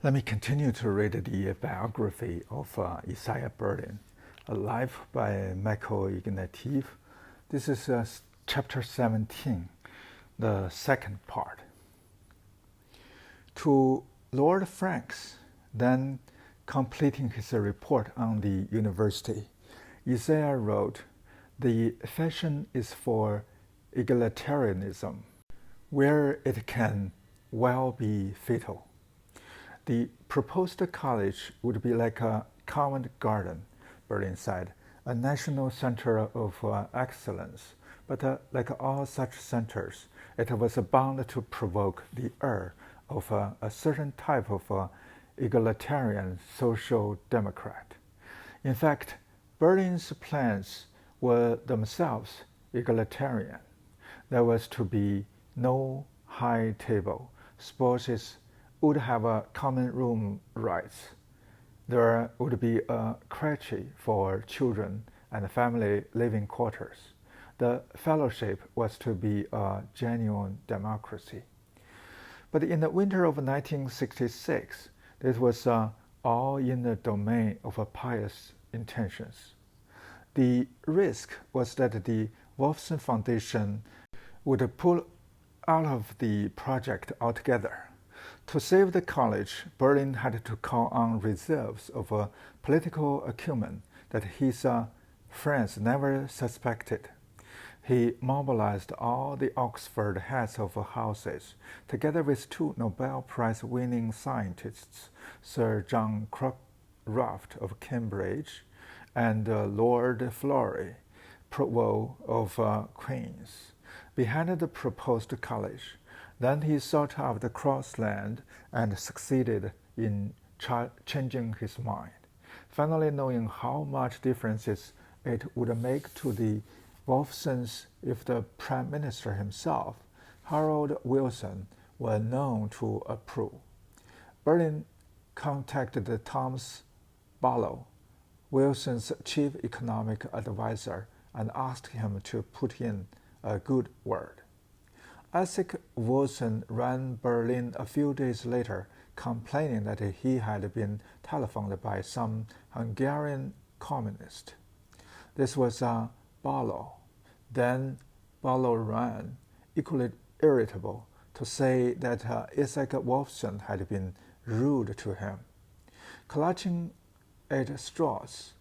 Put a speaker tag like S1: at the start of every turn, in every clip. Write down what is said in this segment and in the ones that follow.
S1: Let me continue to read the biography of Isaiah Berlin, A Life by Michael Ignatieff. This is chapter 17, the second part. To Lord Franks, then completing his report on the university, Isaiah wrote, "The fashion is for egalitarianism, where it can well be fatal. The proposed college would be like a Covent Garden," Berlin said, "a national center of excellence. But like all such centers, it was bound to provoke the ire of a certain type of egalitarian social democrat. In fact, Berlin's plans were themselves egalitarian. There was to be no high table. Spouses would have common room rights. There would be a creche for children and family living quarters. The fellowship was to be a genuine democracy. But in the winter of 1966, this was all in the domain of pious intentions. The risk was that the Wolfson Foundation would pull out of the project altogether. To save the college, Berlin had to call on reserves of political acumen that his friends never suspected. He mobilized all the Oxford heads of houses, together with two Nobel Prize-winning scientists, Sir John Croft of Cambridge and Lord Florey, Provost of Queen's, behind the proposed college. Then he sought out the Crossland and succeeded in changing his mind. Finally, knowing how much difference it would make to the Wolfsons if the Prime Minister himself, Harold Wilson, were known to approve, Berlin contacted Thomas Barlow, Wilson's chief economic advisor, and asked him to put in a good word. Isaac Wolfson ran Berlin a few days later, complaining that he had been telephoned by some Hungarian communist. This was Barlow. Then Barlow ran, equally irritable, to say that Isaac Wolfson had been rude to him. Clutching at straws,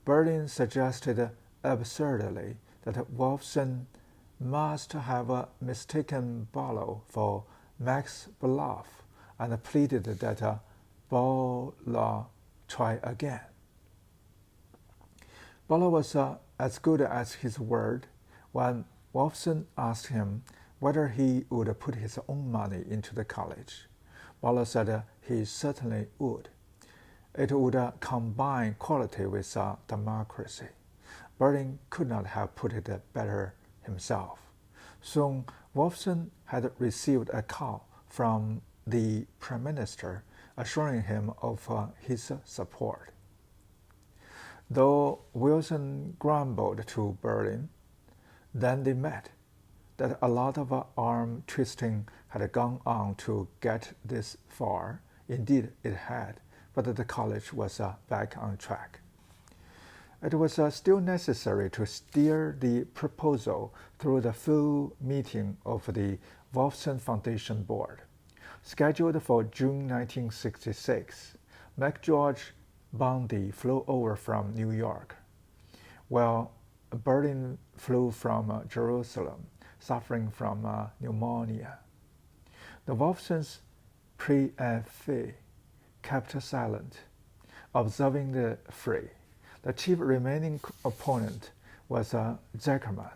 S1: Berlin suggested absurdly that Wolfson must have mistaken Barlow for Max Beloff and pleaded that Barlow try again. Barlow was as good as his word when Wolfson asked him whether he would put his own money into the college. Barlow said he certainly would. It would combine quality with democracy. Berlin could not have put it better himself. Soon, Wolfson had received a call from the Prime Minister assuring him of his support. Though Wilson grumbled to Berlin, then they met, that a lot of arm twisting had gone on to get this far. Indeed, it had, but the college was back on track. It was still necessary to steer the proposal through the full meeting of the Wolfson Foundation Board. Scheduled for June 1966, McGeorge Bundy flew over from New York, while Berlin flew from Jerusalem, suffering from pneumonia. The Wolfsons pre-fay kept silent, observing the fray. The chief remaining opponent was Zuckerman.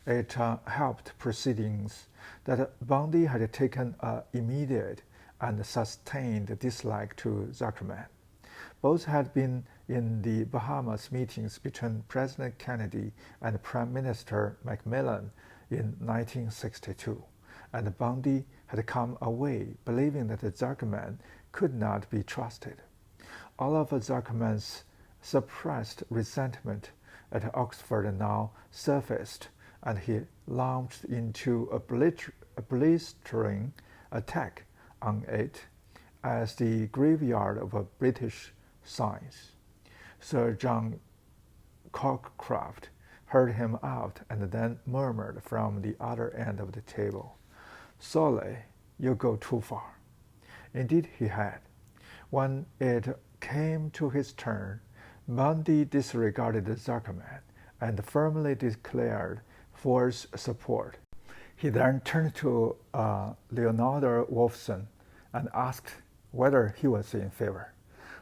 S1: It helped proceedings that Bundy had taken an immediate and sustained dislike to Zuckerman. Both had been in the Bahamas meetings between President Kennedy and Prime Minister Macmillan in 1962, and Bundy had come away believing that Zuckerman could not be trusted. All of Zuckerman's suppressed resentment at Oxford now surfaced, and he launched into a blistering attack on it as the graveyard of a British science. Sir John Cockcroft heard him out and then murmured from the other end of the table, "Solly, you go too far." Indeed he had. When it came to his turn, Bundy disregarded Zuckerman and firmly declared Ford's support. He then turned to Leonard Wolfson and asked whether he was in favor.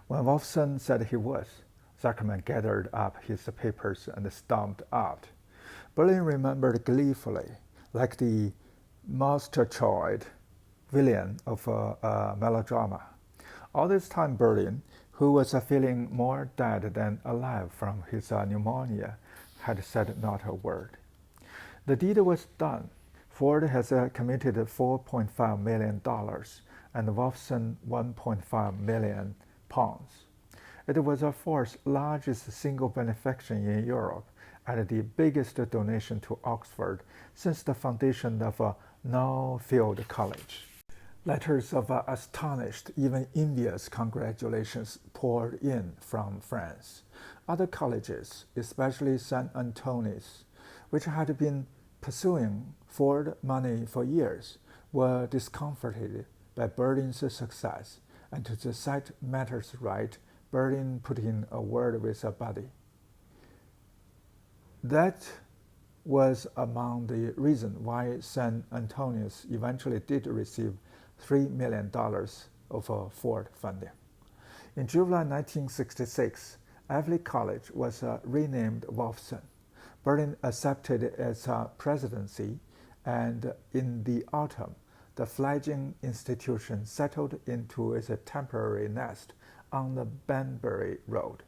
S1: When Wolfson said he was, Zuckerman gathered up his papers and stomped out. Berlin remembered gleefully, like the Mousetrachoid villain of a melodrama. All this time Berlin, who was feeling more dead than alive from his pneumonia, had said not a word. The deed was done. Ford has committed $4.5 million and Wolfson £1.5 million. It was Ford's largest single benefaction in Europe and the biggest donation to Oxford since the foundation of Nuffield College. Letters of astonished, even envious congratulations poured in from France. Other colleges, especially St. Antonius, which had been pursuing Ford money for years, were discomforted by Berlin's success, and to set matters right, Berlin put in a word with a buddy. That was among the reasons why St. Antonius eventually did receive $3 million of Ford funding. In July 1966, Everly College was renamed Wolfson. Berlin accepted its presidency, and in the autumn, the fledgling institution settled into its temporary nest on the Banbury Road.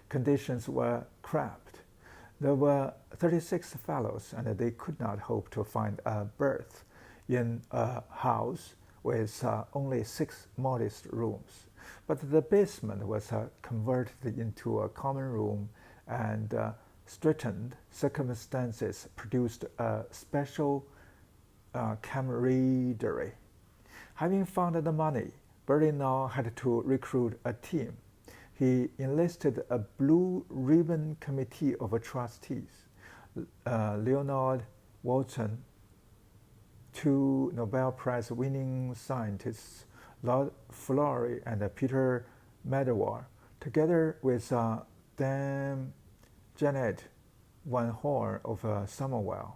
S1: Conditions were cramped. There were 36 fellows, and they could not hope to find a berth in a house with only 6 modest rooms. But the basement was converted into a common room, and straitened circumstances produced a special camaraderie. Having found the money, Berlin now had to recruit a team. He enlisted a blue ribbon committee of trustees, Leonard Wolfson, 2 Nobel Prize winning scientists, Lord Florey and Peter Medawar, together with Dame Janet Van Horn of Somerville,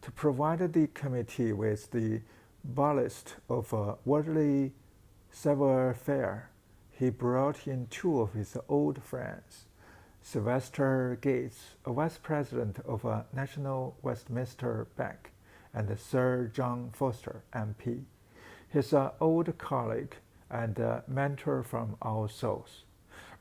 S1: to provide the committee with the ballast of worldly savoir-faire. He brought in 2 of his old friends, Sylvester Gates, a vice president of National Westminster Bank, and Sir John Foster, MP, his old colleague and mentor from All Souls.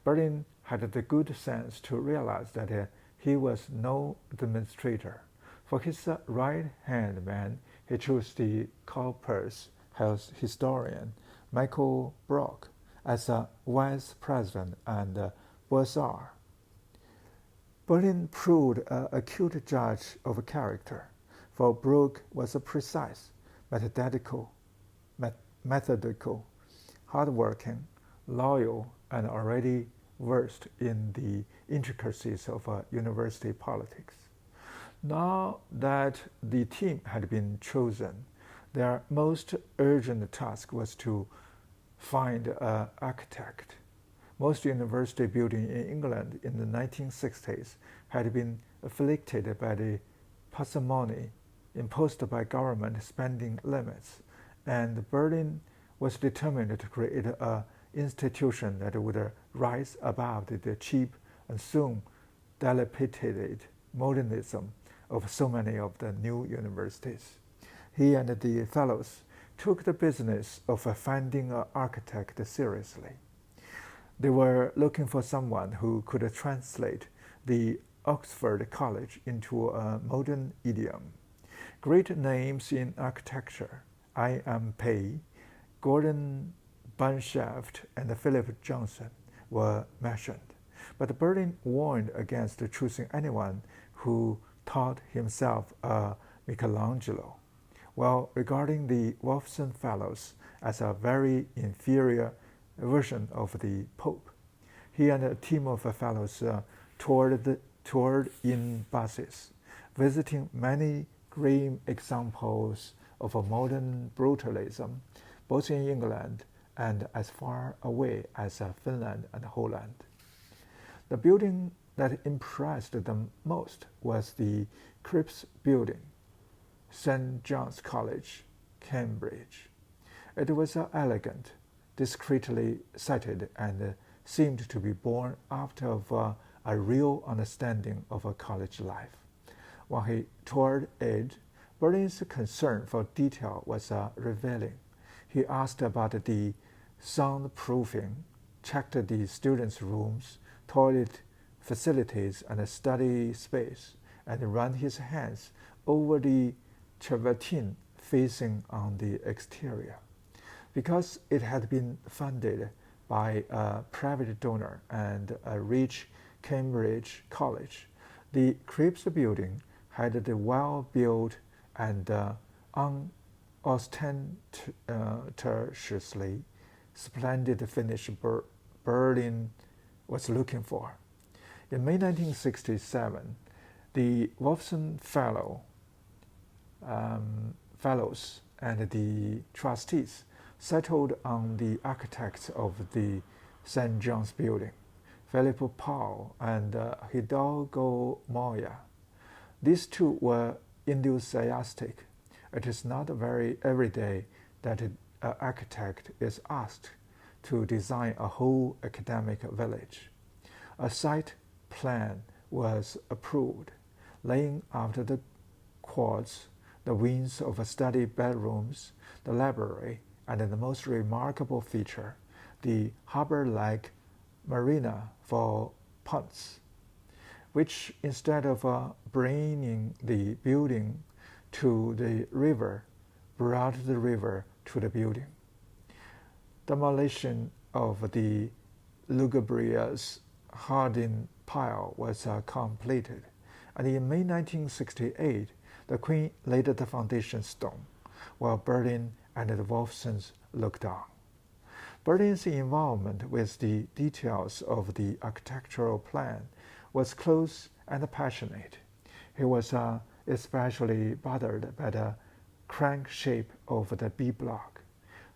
S1: Berlin had the good sense to realize that he was no demonstrator. For his right-hand man, he chose the corpus health historian Michael Brock as a vice president and bursar. Berlin proved an acute judge of character, for Brook was precise, methodical, hardworking, loyal, and already versed in the intricacies of university politics. Now that the team had been chosen, their most urgent task was to find an architect. Most university buildings in England in the 1960s had been afflicted by the parsimony imposed by government spending limits, and Berlin was determined to create an institution that would rise above the cheap and soon dilapidated modernism of so many of the new universities. He and the fellows took the business of finding an architect seriously. They were looking for someone who could translate the Oxford College into a modern idiom. Great names in architecture, I.M. Pei, Gordon Bunshaft, and Philip Johnson, were mentioned, but Berlin warned against choosing anyone who thought himself a Michelangelo, while regarding the Wolfson Fellows as a very inferior version of the Pope. He and a team of fellows toured in buses, visiting many grim examples of modern brutalism, both in England and as far away as Finland and Holland. The building that impressed them most was the Cripps Building, St. John's College, Cambridge. It was elegant, discreetly sited, and seemed to be born out of a real understanding of a college life. When he toured it, Berlin's concern for detail was revealing. He asked about the soundproofing, checked the students' rooms, toilet facilities, and study space, and ran his hands over the travertine facing on the exterior. Because it had been funded by a private donor and a rich Cambridge college, the Cripps Building had the well-built and unostentatiously splendid finish Berlin was looking for. In May 1967, the Wolfson fellows and the trustees settled on the architects of the St. John's Building, Philip Powell and Hidalgo Moya. These two were enthusiastic. It is not very every day that an architect is asked to design a whole academic village. A site plan was approved, laying out the quads, the wings of study bedrooms, the library, and the most remarkable feature, the harbor-like marina for punts, which instead of bringing the building to the river, brought the river to the building. Demolition of the lugubrious Harding pile was completed, and in May 1968, the Queen laid the foundation stone, while Berlin and the Wolfsons looked on. Berlin's involvement with the details of the architectural plan was close and passionate. He was especially bothered by the crank shape of the B block.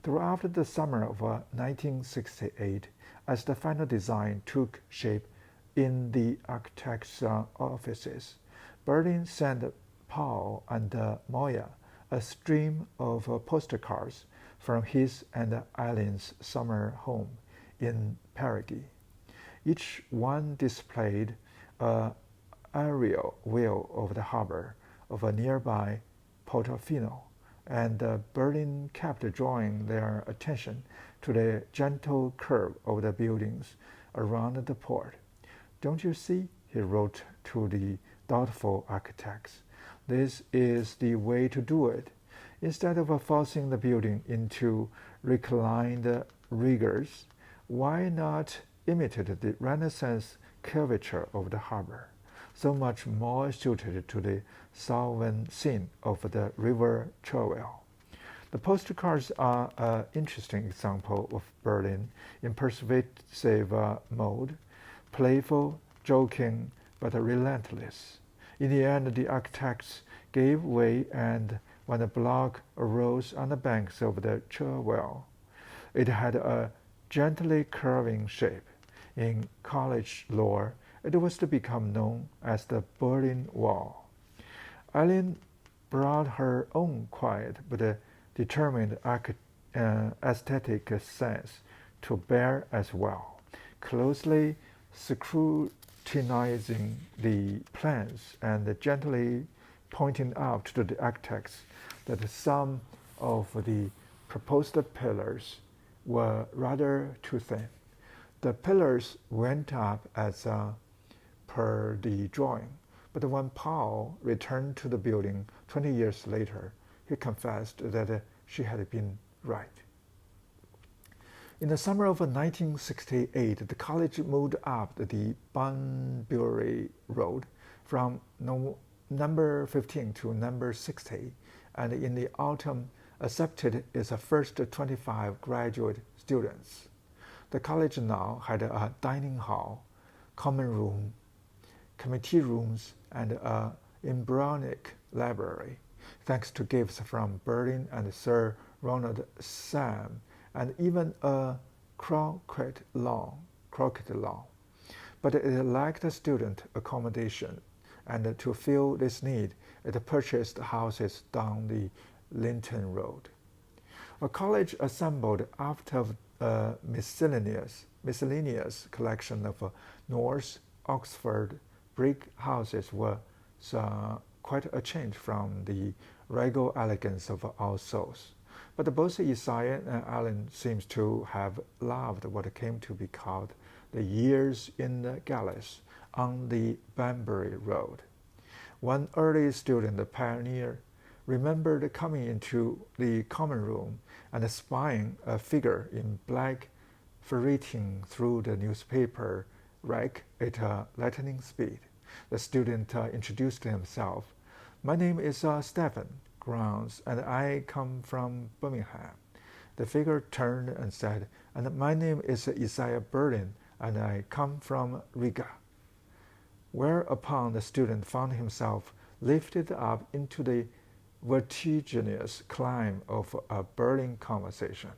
S1: Throughout the summer of 1968, as the final design took shape in the architect's offices, Berlin sent Powell and Moya a stream of postcards from his and Eileen's summer home in Paraguay. Each one displayed an aerial view of the harbor of a nearby Portofino, and Berlin kept drawing their attention to the gentle curve of the buildings around the port. "Don't you see," he wrote to the doubtful architects, "this is the way to do it. Instead of forcing the building into reclined rigors, why not imitate the Renaissance curvature of the harbor, so much more suited to the southern scene of the River Cherwell?" The postcards are an interesting example of Berlin in persuasive mode, playful, joking, but relentless. In the end, the architects gave way, and when the block arose on the banks of the Cherwell, it had a gently curving shape. In college lore, it was to become known as the Berlin Wall. Eileen brought her own quiet but determined aesthetic sense to bear as well, closely scrutinizing the plans and gently pointing out to the architects that some of the proposed pillars were rather too thin. The pillars went up as per the drawing, but when Powell returned to the building 20 years later, he confessed that she had been right. In the summer of 1968, the college moved up the Bunbury Road from number 15 to number 60, and in the autumn accepted its first 25 graduate students. The college now had a dining hall, common room, committee rooms, and an embryonic library, thanks to gifts from Berlin and Sir Ronald Sam, and even a croquet lawn. But it lacked student accommodation, and to fill this need, it purchased houses down the Linton Road. A college assembled after a miscellaneous collection of North Oxford brick houses was quite a change from the regal elegance of All Souls. But both Isaiah and Alan seems to have loved what came to be called the years in the galleys on the Banbury Road. One early student pioneer remembered coming into the common room and spying a figure in black ferreting through the newspaper rack at a lightning speed. The student introduced himself. "My name is Stephen Grounds, and I come from Birmingham." The figure turned and said, "And my name is Isaiah Berlin, and I come from Riga." Whereupon the student found himself lifted up into the vertiginous climb of a Berlin conversation.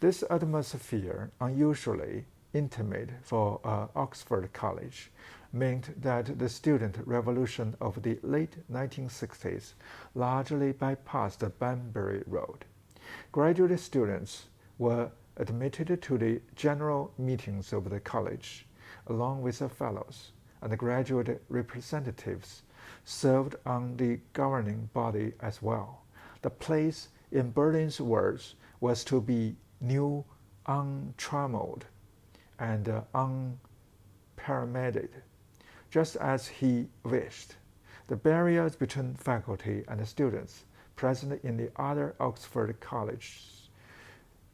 S1: This atmosphere, unusually intimate for Oxford College, meant that the student revolution of the late 1960s largely bypassed the Banbury Road. Graduate students were admitted to the general meetings of the college, along with the fellows, and the graduate representatives served on the governing body as well. The place, in Berlin's words, was to be new, untrammeled, and unpyramidded, just as he wished. The barriers between faculty and students present in the other Oxford colleges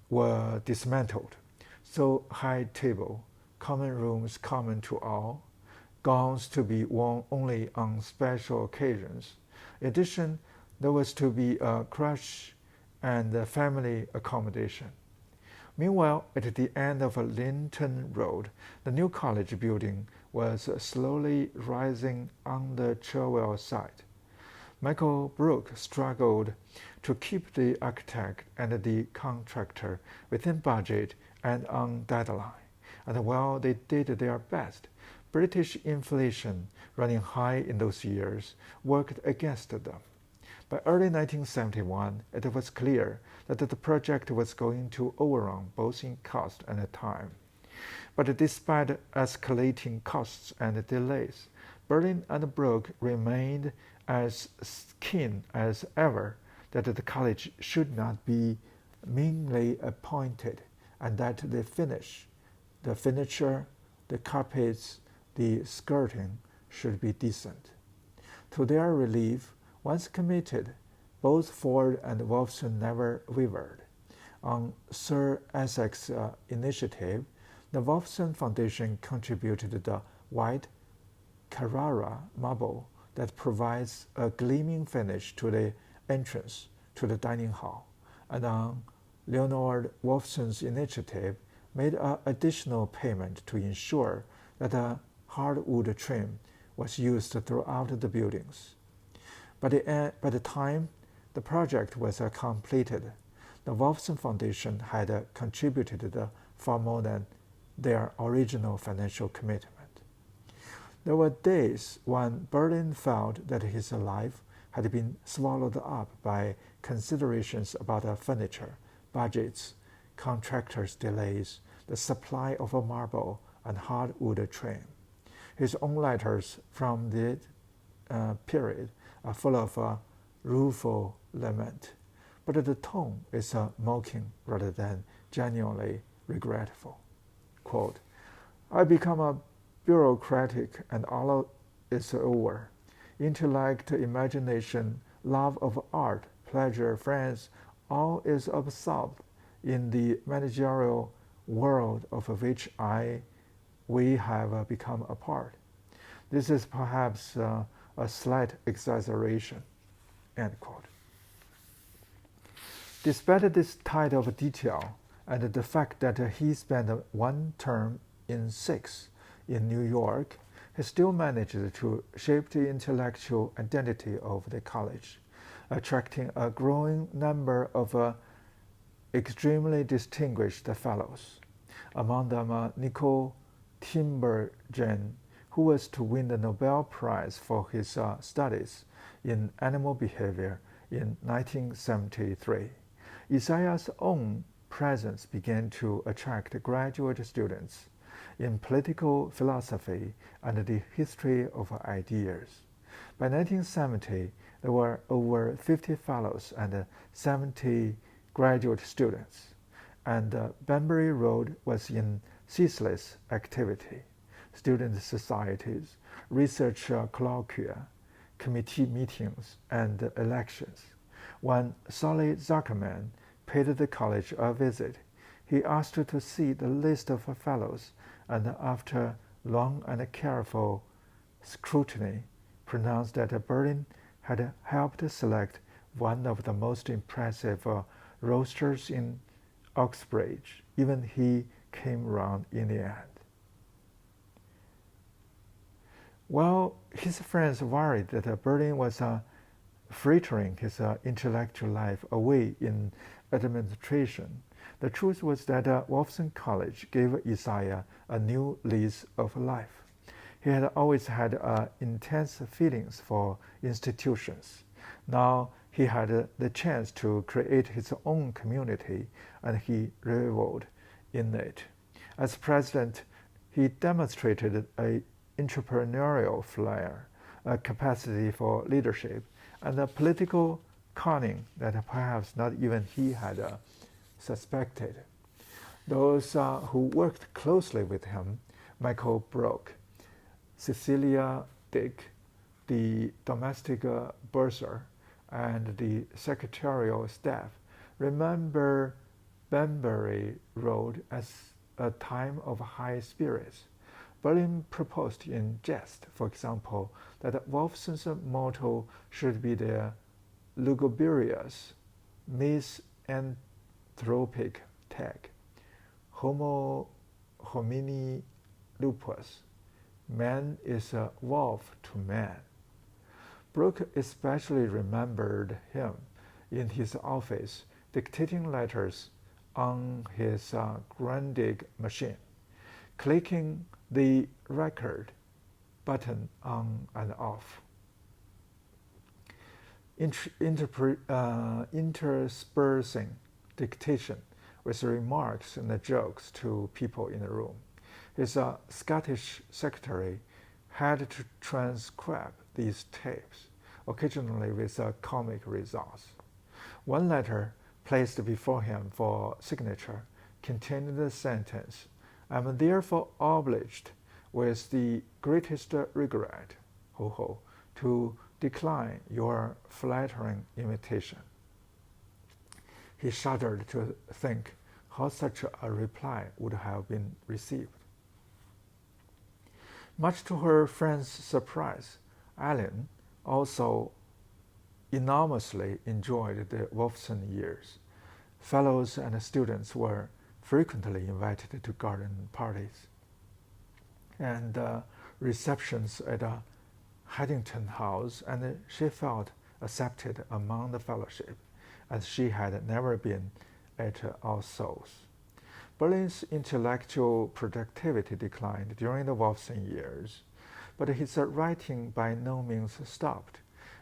S1: were dismantled. So high table, common rooms common to all, gowns to be worn only on special occasions. In addition, there was to be a crèche and family accommodation. Meanwhile, at the end of Linton Road, the new college building was slowly rising on the Cherwell side. Michael Brooke struggled to keep the architect and the contractor within budget and on deadline, and while they did their best, British inflation, running high in those years, worked against them. By early 1971, it was clear that the project was going to overrun both in cost and time. But despite escalating costs and delays, Berlin and Brooke remained as keen as ever that the college should not be meanly appointed, and that the finish, the furniture, the carpets, the skirting should be decent. To their relief, once committed, both Ford and Wolfson never wavered. On Sir Essex's initiative, the Wolfson Foundation contributed the white Carrara marble that provides a gleaming finish to the entrance to the dining hall, and on Leonard Wolfson's initiative, made an additional payment to ensure that a hardwood trim was used throughout the buildings. By the time the project was completed, the Wolfson Foundation had contributed far more than their original financial commitment. There were days when Berlin felt that his life had been swallowed up by considerations about furniture, budgets, contractors' delays, the supply of a marble and hardwood trim. His own letters from the period are full of rueful lament, but the tone is mocking rather than genuinely regretful. Quote, "I become a bureaucratic and all is over. Intellect, imagination, love of art, pleasure, friends, all is absorbed in the managerial world of which we have become a part. This is perhaps a slight exaggeration." End quote. Despite this tide of detail, and the fact that he spent one term in 6 in New York, he still managed to shape the intellectual identity of the college, attracting a growing number of extremely distinguished fellows. Among them, Nicole Tinbergen, who was to win the Nobel Prize for his studies in animal behavior in 1973. Isaiah's own presence began to attract graduate students in political philosophy and the history of ideas. By 1970, there were over 50 fellows and 70 graduate students, and Banbury Road was in ceaseless activity. Student societies, research colloquia, committee meetings, and elections. When Solly Zuckerman paid the college a visit, he asked to see the list of fellows, and after long and careful scrutiny, pronounced that Berlin had helped select one of the most impressive roasters in Oxbridge. Even he came round in the end. While his friends worried that Berlin was frittering his intellectual life away in administration, the truth was that Wolfson College gave Isaiah a new lease of life. He had always had intense feelings for institutions. Now he had the chance to create his own community, and he reveled in it. As president, he demonstrated an entrepreneurial flair, a capacity for leadership, and a political cunning that perhaps not even he had suspected. Those who worked closely with him, Michael Brook, Cecilia Dick, the domestic bursar, and the secretarial staff, remember Banbury Road as a time of high spirits. Berlin proposed in jest, for example, that Wolfson's motto should be the lugubrious, misanthropic tag, Homo homini lupus, man is a wolf to man. Brooke especially remembered him in his office, dictating letters on his Grundig machine, clicking the record button on and off, interspersing dictation with remarks and jokes to people in the room. His Scottish secretary had to transcribe these tapes, occasionally with comic results. One letter placed before him for signature contained the sentence, "I am therefore obliged, with the greatest regret, to decline your flattering invitation." He shuddered to think how such a reply would have been received. Much to her friend's surprise, Ellen also enormously enjoyed the Wolfson years. Fellows and students were frequently invited to garden parties and receptions at Haddington House, and she felt accepted among the fellowship, as she had never been at All Souls. Berlin's intellectual productivity declined during the Wolfson years, but his writing by no means stopped.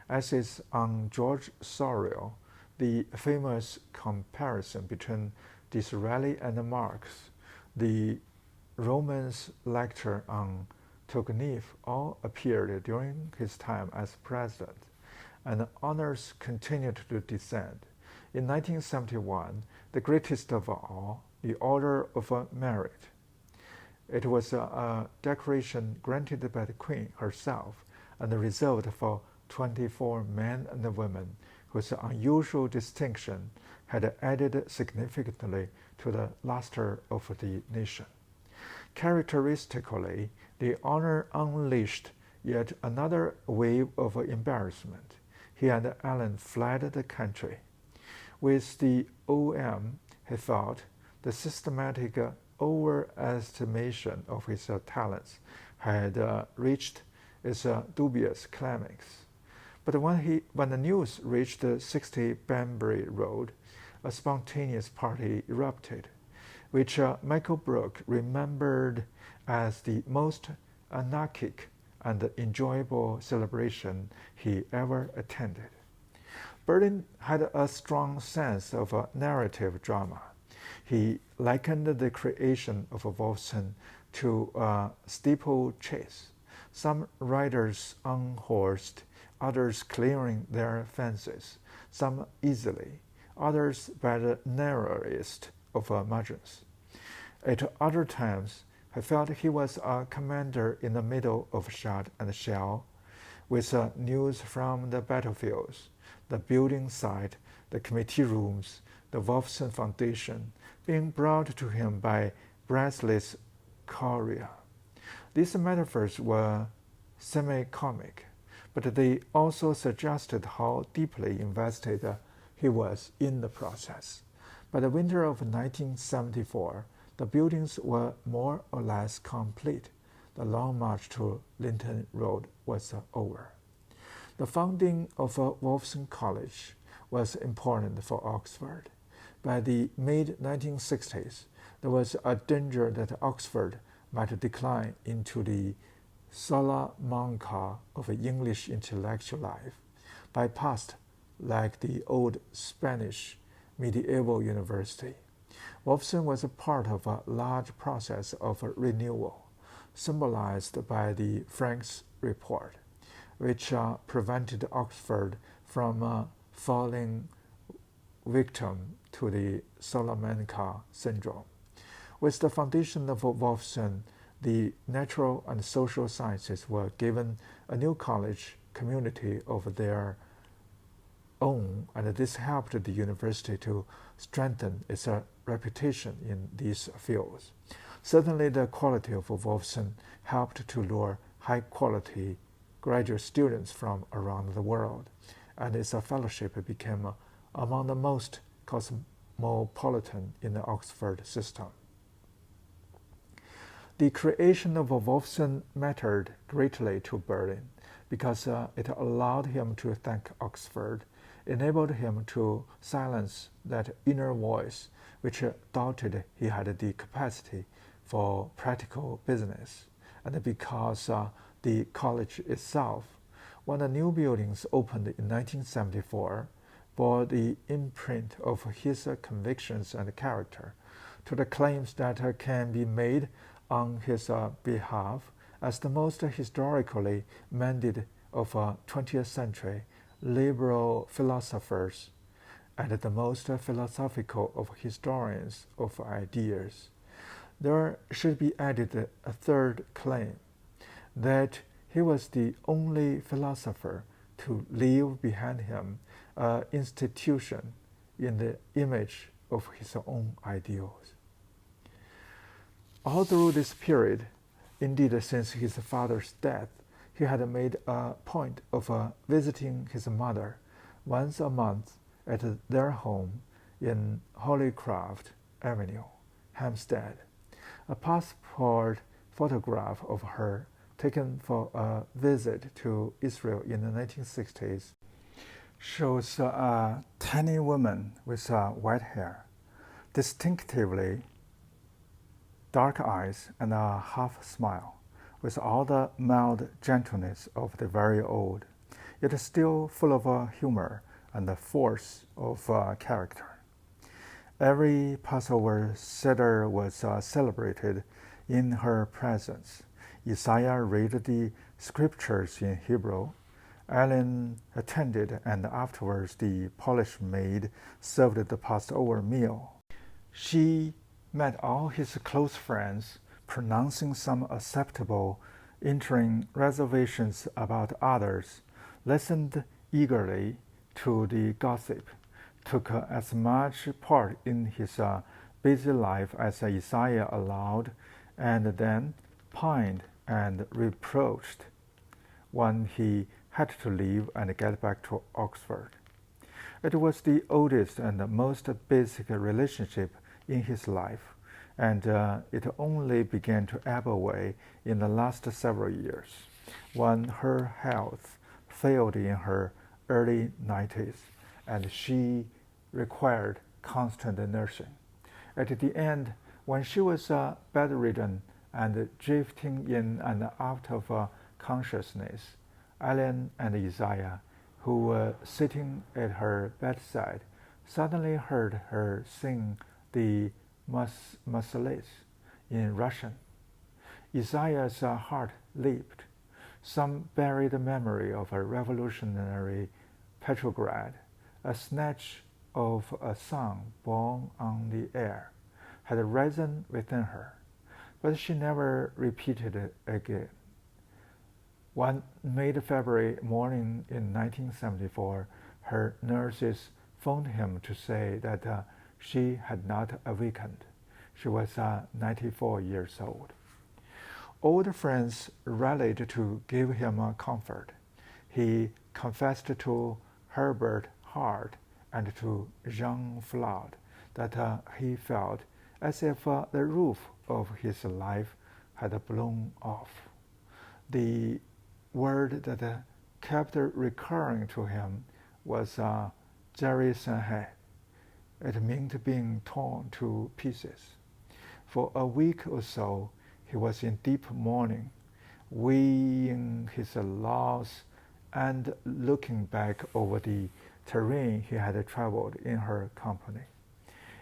S1: Essays on George Sorel, the famous comparison between Disraeli and Marx, the Romance lecture on Turgenev, all appeared during his time as president, and honors continued to descend. In 1971, the greatest of all, the Order of Merit. It was a decoration granted by the Queen herself and reserved for 24 men and women whose unusual distinction had added significantly to the luster of the nation. Characteristically, the honor unleashed yet another wave of embarrassment. He and Ellen fled the country. With the OM, he thought, the systematic overestimation of his talents had reached its dubious climax. But when the news reached 60 Banbury Road, a spontaneous party erupted, which Michael Brooke remembered as the most anarchic and enjoyable celebration he ever attended. Berlin had a strong sense of narrative drama. He likened the creation of Wolfson to a steeplechase, some riders unhorsed, others clearing their fences, some easily, others by the narrowest of margins. At other times, I felt he was a commander in the middle of shot and shell, with news from the battlefields, the building site, the committee rooms, the Wolfson Foundation, being brought to him by breathless courier. These metaphors were semi-comic, but they also suggested how deeply invested he was in the process. By the winter of 1974, the buildings were more or less complete. The long march to Linton Road was over. The founding of Wolfson College was important for Oxford. By the mid-1960s, there was a danger that Oxford might decline into the Salamanca of English intellectual life, bypassed like the old Spanish medieval university. Wolfson was a part of a large process of renewal, symbolized by the Franks Report, which prevented Oxford from falling victim to the Salamanca syndrome. With the foundation of Wolfson, the natural and social sciences were given a new college community of their own, and this helped the university to strengthen its reputation in these fields. Certainly, the quality of Wolfson helped to lure high-quality graduate students from around the world, and its fellowship became among the most cosmopolitan in the Oxford system. The creation of Wolfson mattered greatly to Berlin because it allowed him to thank Oxford, enabled him to silence that inner voice which doubted he had the capacity for practical business, and because the college itself, when the new buildings opened in 1974, bore the imprint of his convictions and character. To the claims that can be made on his behalf as the most historically minded of 20th century liberal philosophers and the most philosophical of historians of ideas, there should be added a third claim, that he was the only philosopher to leave behind him an institution in the image of his own ideals. All through this period, indeed since his father's death, he had made a point of visiting his mother once a month at their home in Hollycroft Avenue, Hampstead. A passport photograph of her taken for a visit to Israel in the 1960s shows a tiny woman with white hair, distinctively dark eyes and a half smile, with all the mild gentleness of the very old, yet still full of humor and the force of character. Every Passover Seder was celebrated in her presence. Isaiah read the scriptures in Hebrew. Ellen attended, and afterwards the Polish maid served the Passover meal. She met all his close friends, pronouncing some acceptable, entering reservations about others, listened eagerly to the gossip, took as much part in his busy life as Isaiah allowed, and then pined and reproached when he had to leave and get back to Oxford. It was the oldest and most basic relationship in his life, and it only began to ebb away in the last several years, when her health failed in her early 90s, and she required constant nursing. At the end, when she was bedridden and drifting in and out of consciousness, Ellen and Isaiah, who were sitting at her bedside, suddenly heard her sing the Marseillaise in Russian. Isaiah's heart leaped. Some buried memory of a revolutionary Petrograd, a snatch of a song born on the air, had risen within her, but she never repeated it again. One mid-February morning in 1974, her nurses phoned him to say that she had not awakened. She was 94 years old. Old friends rallied to give him comfort. He confessed to Herbert Hart and to Jean Flood that he felt as if the roof of his life had blown off. The word that kept recurring to him was Jerry Sanhe. It meant being torn to pieces. For a week or so, he was in deep mourning, weighing his loss and looking back over the terrain he had traveled in her company.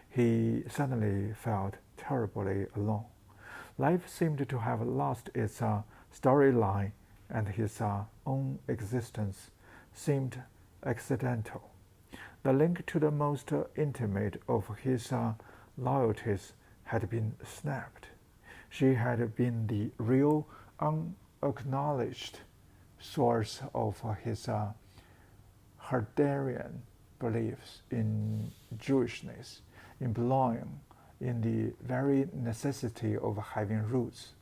S1: He suddenly felt terribly alone. Life seemed to have lost its storyline, and his own existence seemed accidental. The link to the most intimate of his loyalties had been snapped. She had been the real, unacknowledged source of his Herderian beliefs in Jewishness, in belonging, in the very necessity of having roots.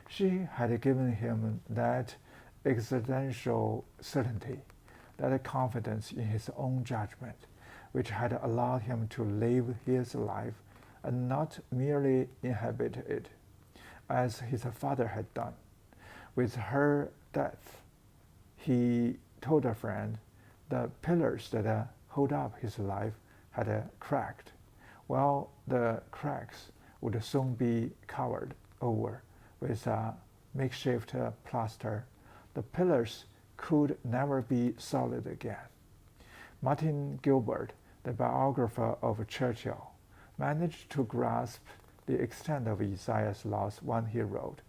S1: She had given him that existential certainty, that confidence in his own judgment, which had allowed him to live his life and not merely inhabit it, as his father had done. With her death, he told a friend, the pillars that hold up his life had cracked. Well, the cracks would soon be covered over with a makeshift plaster. The pillars could never be solid again. Martin Gilbert, the biographer of Churchill, managed to grasp the extent of Isaiah's loss when he wrote,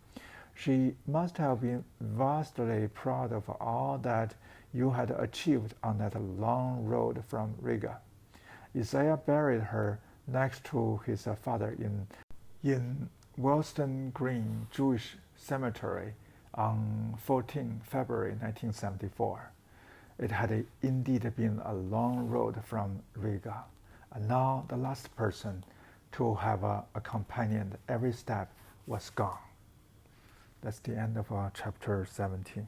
S1: "She must have been vastly proud of all that you had achieved on that long road from Riga." Isaiah buried her next to his father in Wolfson Green Jewish Cemetery on 14 February 1974. It had indeed been a long road from Riga, and now the last person to have accompanied every step was gone. That's the end of chapter 17.